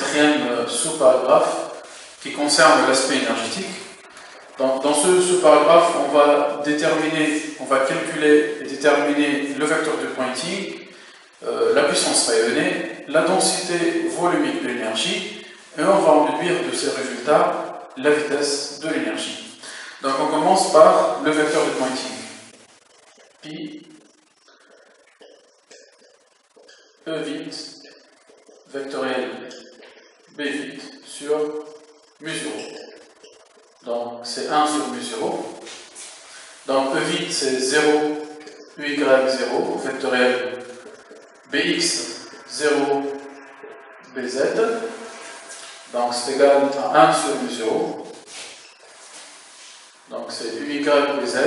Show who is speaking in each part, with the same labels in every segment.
Speaker 1: quatrième sous-paragraphe qui concerne l'aspect énergétique. Donc, dans ce sous-paragraphe, on va calculer et déterminer le vecteur de Poynting, la puissance rayonnée, la densité volumique de l'énergie, et on va en déduire de ces résultats la vitesse de l'énergie. Donc on commence par le vecteur de Poynting. Pi E vide vectoriel B vide sur mu0. Donc c'est 1 sur mu0. Donc E vide c'est 0, UY0, vectoriel BX 0, BZ. Donc c'est égal à 1 sur mu0. Donc c'est UYBZ.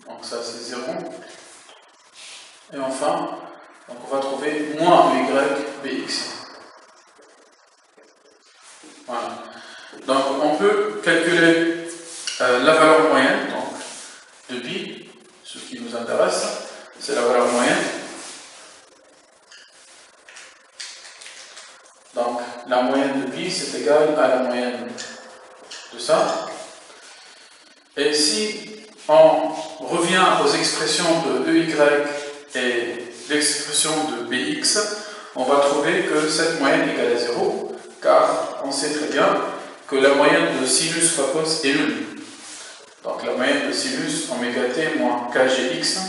Speaker 1: Donc ça c'est 0. Et enfin, donc on va trouver moins UYBX. Voilà. Donc on peut calculer la valeur moyenne donc, de pi. Ce qui nous intéresse, c'est la valeur moyenne. Donc la moyenne de pi c'est égal à la moyenne de ça. Et si on revient aux expressions de EY et l'expression de BX, on va trouver que cette moyenne est égale à 0, car on sait très bien que la moyenne de sinus fois cos est nulle. Donc la moyenne de sinus oméga t moins kgx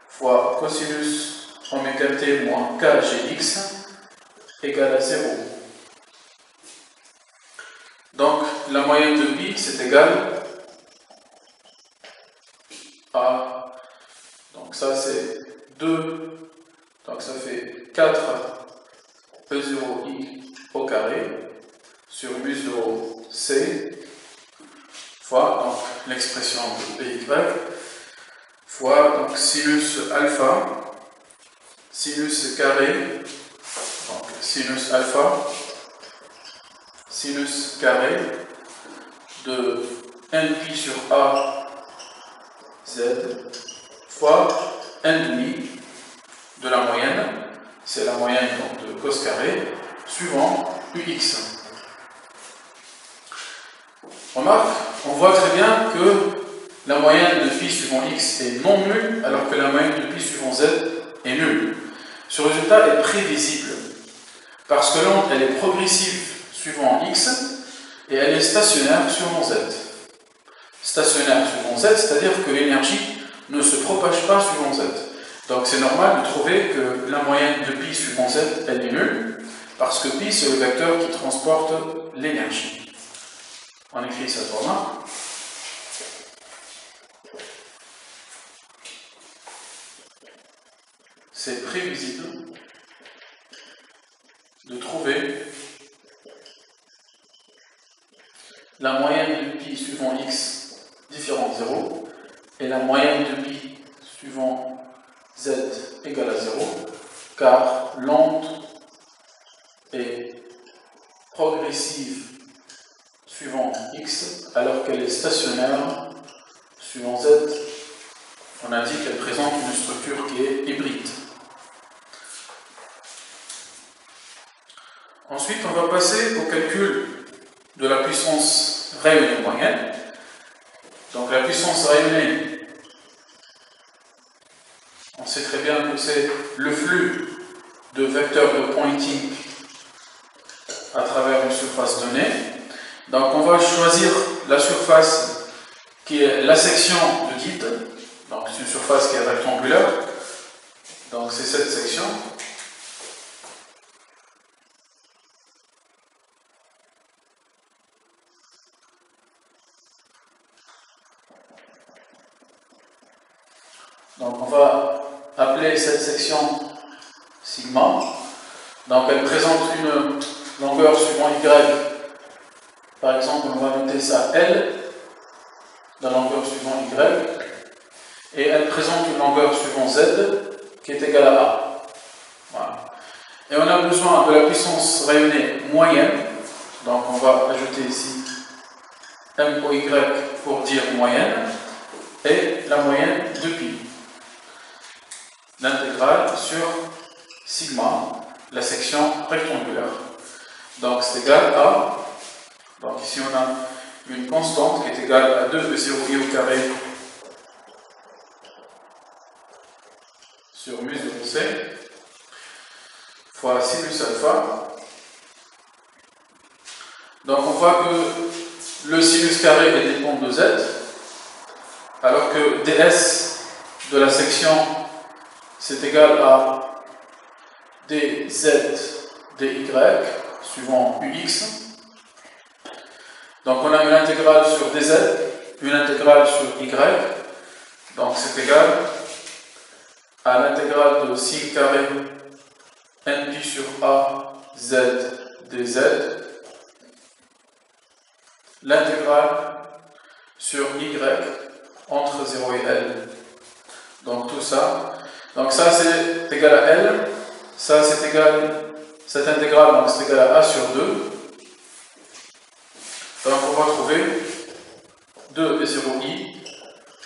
Speaker 1: fois cosinus oméga t moins kgx égale à 0. Donc la moyenne de pi c'est égal à, donc ça c'est 2, donc ça fait 4 E0i au carré sur mu0 c fois donc l'expression de PY fois donc sinus alpha, sinus carré, donc sinus alpha, sinus carré de npi sur a z fois n demi de la moyenne, c'est la moyenne donc, de cos carré, suivant ux. Remarque, on voit très bien que la moyenne de pi suivant x est non nulle, alors que la moyenne de pi suivant z est nulle. Ce résultat est prévisible, parce que l'onde elle est progressive suivant x, et elle est stationnaire suivant z. Stationnaire suivant z, c'est-à-dire que l'énergie ne se propage pas suivant z. Donc c'est normal de trouver que la moyenne de pi suivant z, elle est nulle, parce que pi c'est le vecteur qui transporte l'énergie. On écrit cette remarque. C'est prévisible de trouver la moyenne de pi suivant x différent de 0 et la moyenne de pi suivant z égale à 0, car l'onde est progressive suivant x alors qu'elle est stationnaire suivant z. On a dit qu'elle présente une structure qui est hybride. Ensuite, on va passer au calcul de la puissance rayonnée moyenne. Donc la puissance rayonnée, on sait très bien que c'est le flux de vecteurs de Poynting à travers une surface donnée. Donc on va choisir la surface qui est la section de guide. Donc c'est une surface qui est rectangulaire. Donc c'est cette section. Donc on va appeler cette section sigma. Donc elle présente une longueur suivant y. Par exemple, on va noter ça L, la longueur suivant y. Et elle présente une longueur suivant Z qui est égale à A. Voilà. Et on a besoin de la puissance rayonnée moyenne. Donc on va ajouter ici MOY pour dire moyenne. Et la moyenne de pi. L'intégrale sur sigma, la section rectangulaire. Donc c'est égal à, donc ici on a une constante qui est égale à 2E0i au carré sur mu 0c fois sinus alpha. Donc on voit que le sinus carré est dépend de z, alors que ds de la section c'est égal à dz dy suivant ux. Donc on a une intégrale sur dz, une intégrale sur y, donc c'est égal à l'intégrale de sin carré npi sur a z dz, l'intégrale sur y entre 0 et l. Donc tout ça, donc ça c'est égal à l, ça c'est égal, cette intégrale donc c'est égal à a sur 2. Donc on va trouver 2E0i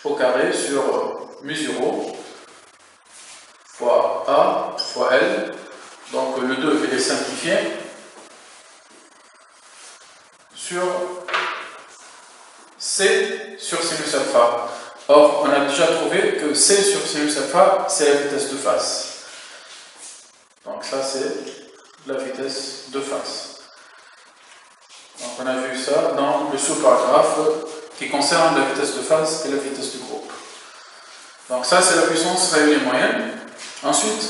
Speaker 1: au carré sur mu 0 fois a fois l. Donc le 2 il est simplifié sur c sur sinus alpha. Or on a déjà trouvé que c sur sinus alpha c'est la vitesse de face. Donc ça c'est la vitesse de face. Donc on a vu ça dans le sous-paragraphe qui concerne la vitesse de phase et la vitesse de groupe. Donc ça c'est la puissance réelle et moyenne. Ensuite,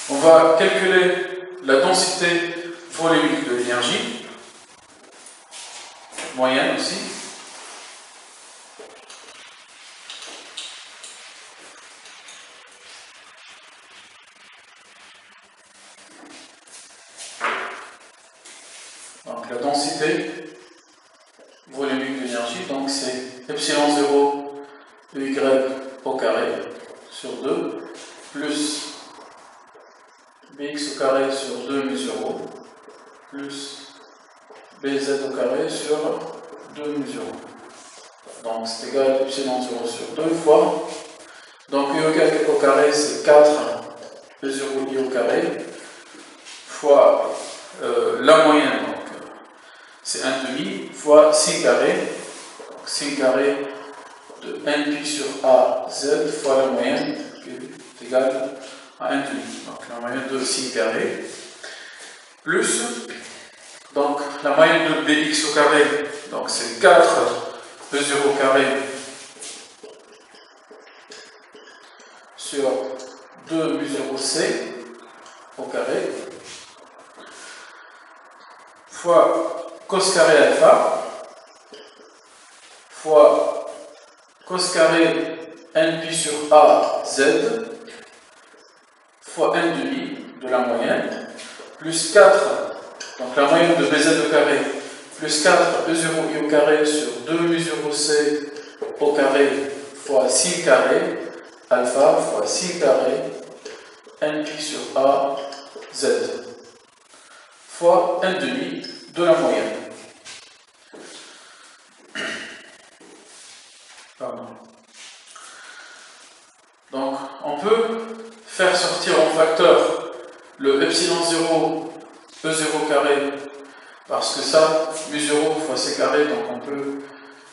Speaker 1: on va calculer la densité volumique de l'énergie, moyenne aussi. Donc la densité volumique de l'énergie, donc c'est epsilon 0 y au carré sur 2 plus bx au carré sur 2 mu 0 plus bz au carré sur 2 mu 0. Donc c'est égal à epsilon 0 sur 2 fois, donc y au carré c'est 4 e0 i au carré fois la moyenne, donc c'est 1,5 fois sin carré, donc sin carré de npi sur a z fois la moyenne qui est égale à 1,5. Donc la moyenne de sin carré plus, donc la moyenne de bx au carré, donc c'est 4 e0 au carré sur 2 mu 0c au carré fois cos carré alpha fois cos carré npi sur a z fois 1,5 de la moyenne plus 4, donc la moyenne de bz au carré plus 4 e0 i au carré sur 2 mu 0c au carré fois sin carré alpha fois sin carré npi sur a z fois 1,5 de la moyenne. Pardon. Donc on peut faire sortir en facteur le epsilon 0 e0 carré, parce que ça, mu 0 fois c carré, donc on peut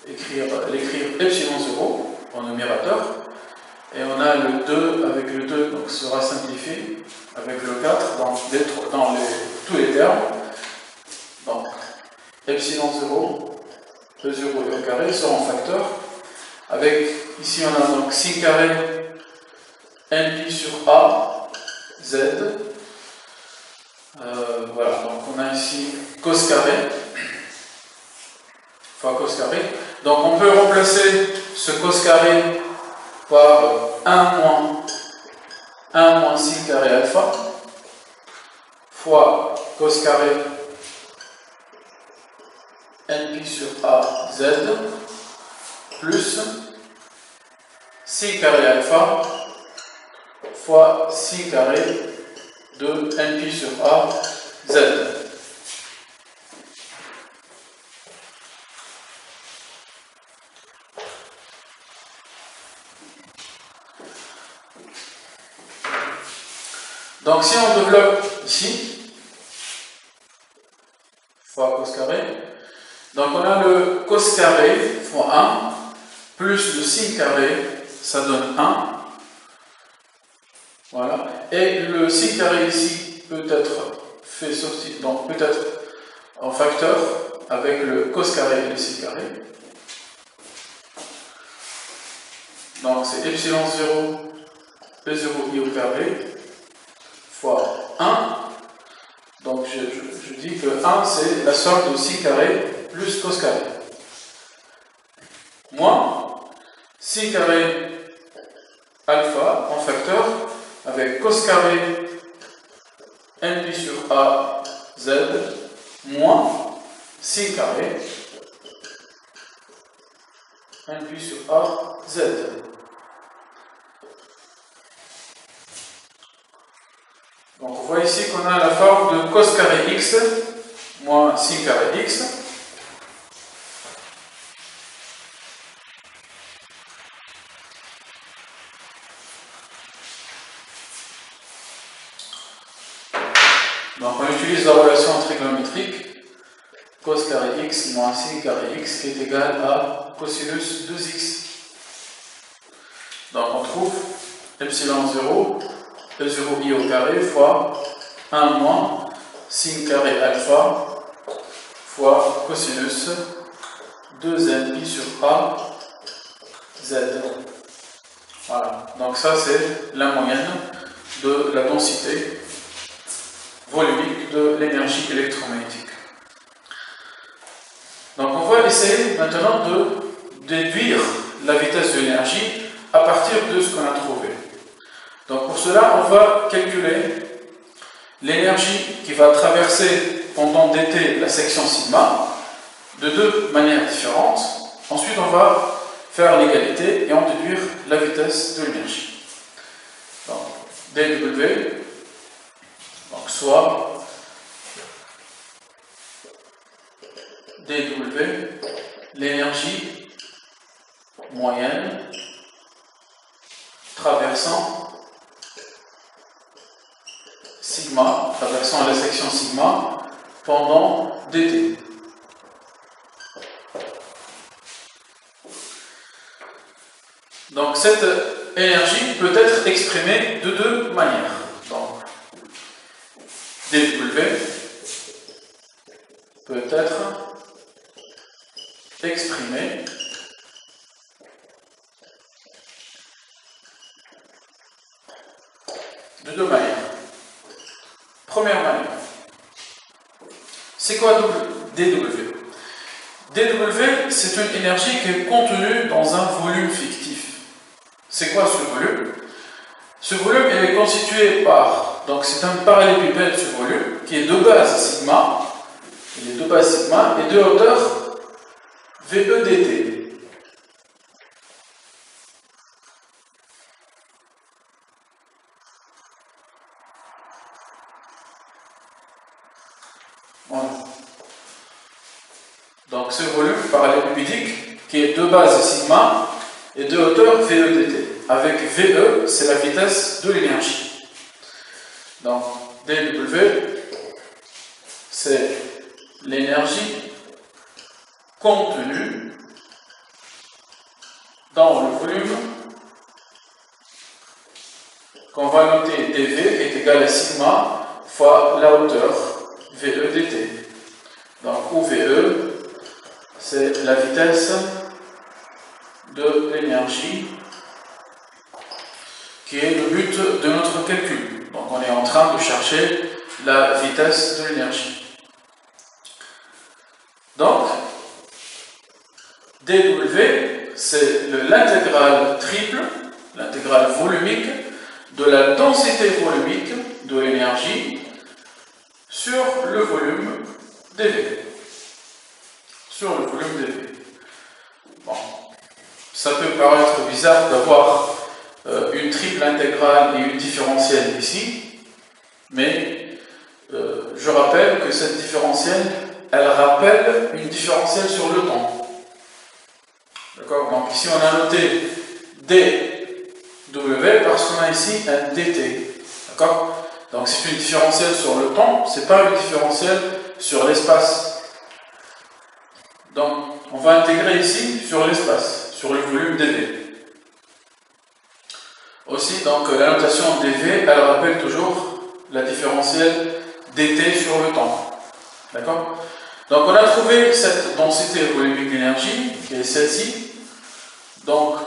Speaker 1: l'écrire epsilon 0 en numérateur, et on a le 2 avec le 2, donc sera simplifié avec le 4 dans tous les termes. Donc epsilon 0 e0 et au carré sera en facteur, avec ici on a donc sin carré npi sur a z. Voilà, donc on a ici cos carré fois cos carré. Donc on peut remplacer ce cos carré par 1 moins sin carré alpha fois cos carré npi sur a z plus sin carré alpha fois sin carré de npi sur a z. Donc si on développe ici, fois cos carré, donc on a le cos carré fois 1, plus le sin carré, ça donne 1. Voilà. Et le sin carré ici peut être fait sortir, donc peut être en facteur avec le cos carré et le sin carré. Donc c'est epsilon 0 P0 i au carré fois 1. Donc je dis que 1 c'est la somme de sin carré plus cos carré. Moins sin carré alpha en facteur avec cos carré n pi sur a z moins sin carré n pi sur a z. Donc on voit ici qu'on a la forme de cos carré x moins sin carré x. Donc on utilise la relation trigonométrique cos carré x moins sin carré x qui est égal à cosinus 2x. Donc on trouve epsilon 0 P0 i au carré fois 1 moins sin carré alpha fois cosinus 2n pi sur a z. Voilà, donc ça c'est la moyenne de la densité volumique de l'énergie électromagnétique. Donc on va essayer maintenant de déduire la vitesse de l'énergie à partir de ce qu'on a trouvé. Donc pour cela, on va calculer l'énergie qui va traverser pendant dt la section sigma de deux manières différentes. Ensuite, on va faire l'égalité et en déduire la vitesse de l'énergie. Donc dw, donc soit dw, l'énergie moyenne traversant sigma, traversant la section sigma pendant dt. Donc cette énergie peut être exprimée de deux manières. Donc dw peut être exprimée de deux manières. Première manière. C'est quoi dw? dw, c'est une énergie qui est contenue dans un volume fictif. C'est quoi ce volume? Ce volume est constitué par, donc c'est un parallélépipède ce volume, qui est de base sigma, il est de base sigma, et de hauteur VE dt. Voilà. Donc ce volume parallélépipédique qui est de base sigma et de hauteur VE dt. Avec VE, c'est la vitesse de l'énergie. Donc dW, c'est l'énergie contenue dans le volume qu'on va noter dV est égal à sigma fois la hauteur VE dt. Donc OVE, c'est la vitesse de l'énergie qui est le but de notre calcul. Donc on est en train de chercher la vitesse de l'énergie. Donc dW, c'est l'intégrale triple, l'intégrale volumique de la densité volumique de l'énergie sur le volume dV. Sur le volume dV. Bon, ça peut paraître bizarre d'avoir une triple intégrale et une différentielle ici, mais je rappelle que cette différentielle, elle rappelle une différentielle sur le temps. D'accord? Donc ici on a noté dW parce qu'on a ici un dt. D'accord? Donc c'est une différentielle sur le temps, c'est pas une différentielle sur l'espace. Donc on va intégrer ici sur l'espace, sur le volume dV. Aussi, donc la notation dV, elle rappelle toujours la différentielle dt sur le temps. D'accord? Donc on a trouvé cette densité volumique d'énergie, qui est celle-ci. Donc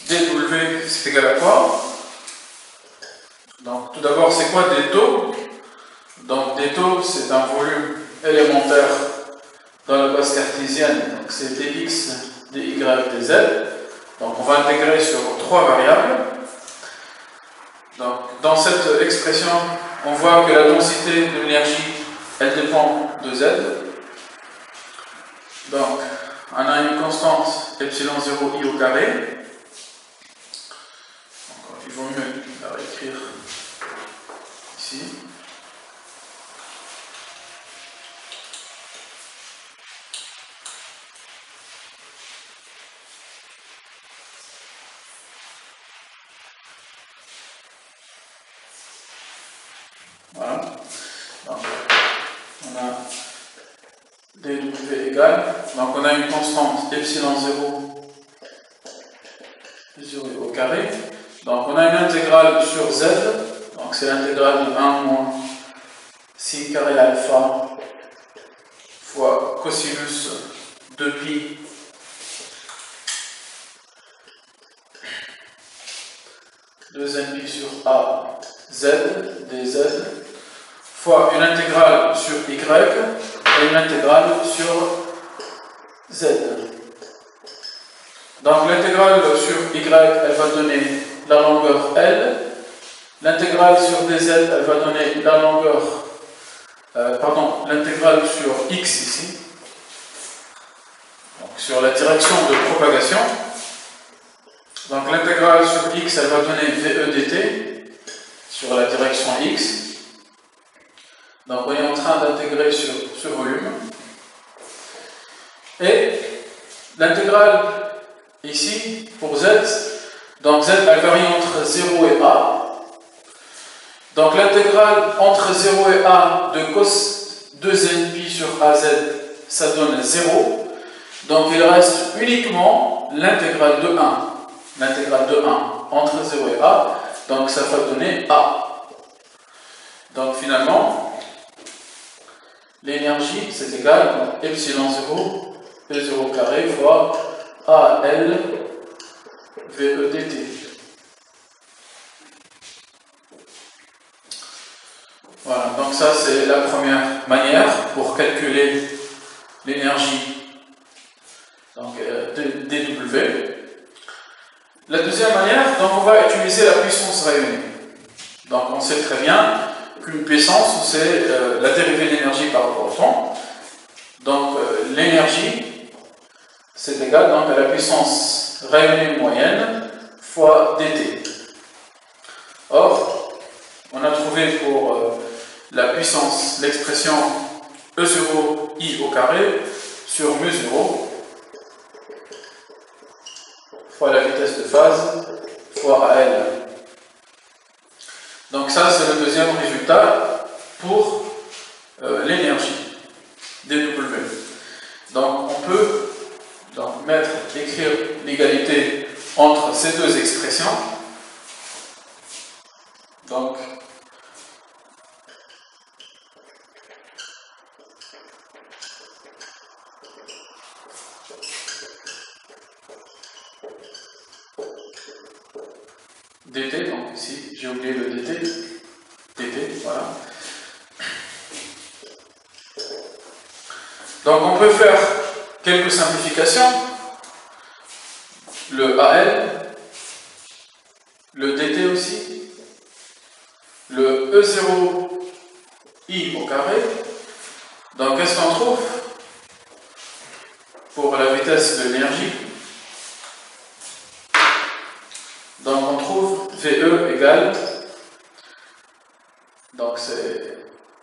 Speaker 1: dW, c'est égal à quoi? Donc tout d'abord, c'est quoi des taux? Donc des taux, c'est un volume élémentaire dans la base cartésienne, donc c'est dx, dy, dz. Donc on va intégrer sur trois variables. Donc dans cette expression, on voit que la densité de l'énergie, elle dépend de z. Donc on a une constante epsilon 0 i au carré. Donc, il vaut mieux la réécrire ici. Voilà. Donc, on a dW égale. Donc on a une constante epsilon 0 au carré. Donc on a une intégrale sur z. Donc c'est l'intégrale de 1 moins sin carré alpha fois cosinus de pi de npi sur a z dz fois une intégrale sur y et une intégrale sur z. Donc l'intégrale sur y, elle va donner la longueur L. L'intégrale sur dz, elle va donner la longueur, l'intégrale sur x ici, donc sur la direction de propagation. Donc l'intégrale sur x, elle va donner VE dt sur la direction x. Donc on est en train d'intégrer sur ce volume. Et l'intégrale ici, pour z, donc z, elle varie entre 0 et a. Donc l'intégrale entre 0 et a de cos 2nπ sur az, ça donne 0. Donc il reste uniquement l'intégrale de 1. L'intégrale de 1 entre 0 et a, donc ça va donner a. Donc finalement, l'énergie, c'est égal à epsilon 0, E0 carré fois AL VE dt. Voilà, donc ça c'est la première manière pour calculer l'énergie dW. La deuxième manière, donc on va utiliser la puissance rayonnée. Donc on sait très bien qu'une puissance, c'est la dérivée de l'énergie par rapport au temps. Donc l'énergie, c'est égal donc, à la puissance rayonnée moyenne fois dt. Or, on a trouvé pour la puissance l'expression E0i au carré sur mu0 fois la vitesse de phase fois AL. Donc ça, c'est le deuxième résultat pour l'énergie dW. Donc on peut écrire l'égalité entre ces deux expressions. Donc dt, donc ici j'ai oublié le dt, voilà. Donc on peut faire quelques simplifications. Le AL, le dt aussi, le E0i au carré. Donc qu'est-ce qu'on trouve pour la vitesse de l'énergie? Donc on trouve VE égale, donc c'est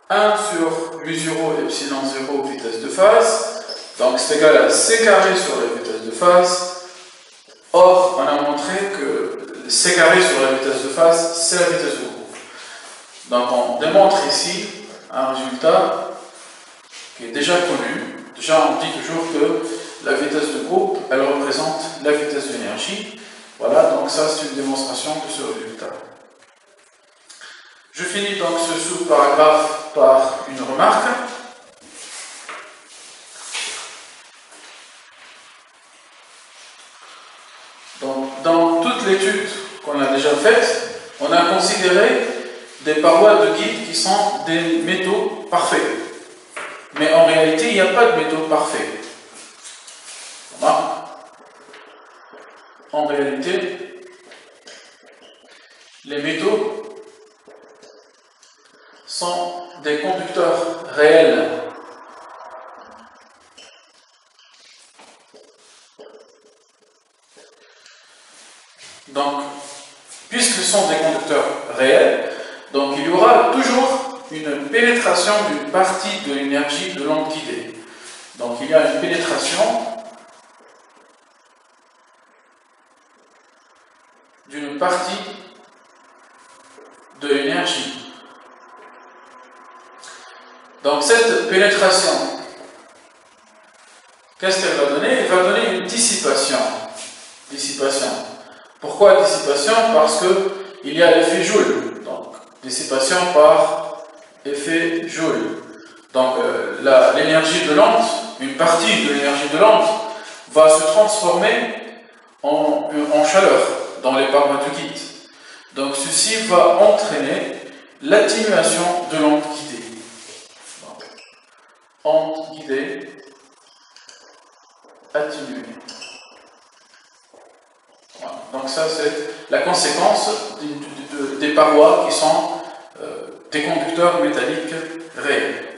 Speaker 1: 1 sur mu0 epsilon 0 vitesse de phase, donc c'est égal à c carré sur la vitesse de phase. Or, on a montré que c carré sur la vitesse de phase, c'est la vitesse de groupe. Donc on démontre ici un résultat qui est déjà connu. Déjà on dit toujours que la vitesse de groupe, elle représente la vitesse de l'énergie. Voilà, donc ça c'est une démonstration de ce résultat. Je finis donc ce sous-paragraphe par une remarque. Donc, dans toute l'étude qu'on a déjà faite, on a considéré des parois de guide qui sont des métaux parfaits. Mais en réalité, il n'y a pas de métaux parfaits. Voilà. En réalité, les métaux sont des conducteurs réels. Donc, puisqu'ils sont des conducteurs réels, donc il y aura toujours une pénétration d'une partie de l'énergie de l'onde guidée. Donc il y a une pénétration d'une partie de l'énergie. Donc cette pénétration, qu'est-ce qu'elle va donner? Elle va donner une dissipation. Pourquoi dissipation? Parce qu'il y a l'effet Joule. Donc dissipation par effet Joule. Donc l'énergie de l'onde, une partie de l'énergie de l'onde, va se transformer en chaleur dans les parois du guide. Donc ceci va entraîner l'atténuation de l'onde guidée. Donc, onde guidée atténuée. Voilà. Donc ça c'est la conséquence des parois qui sont des conducteurs métalliques réels.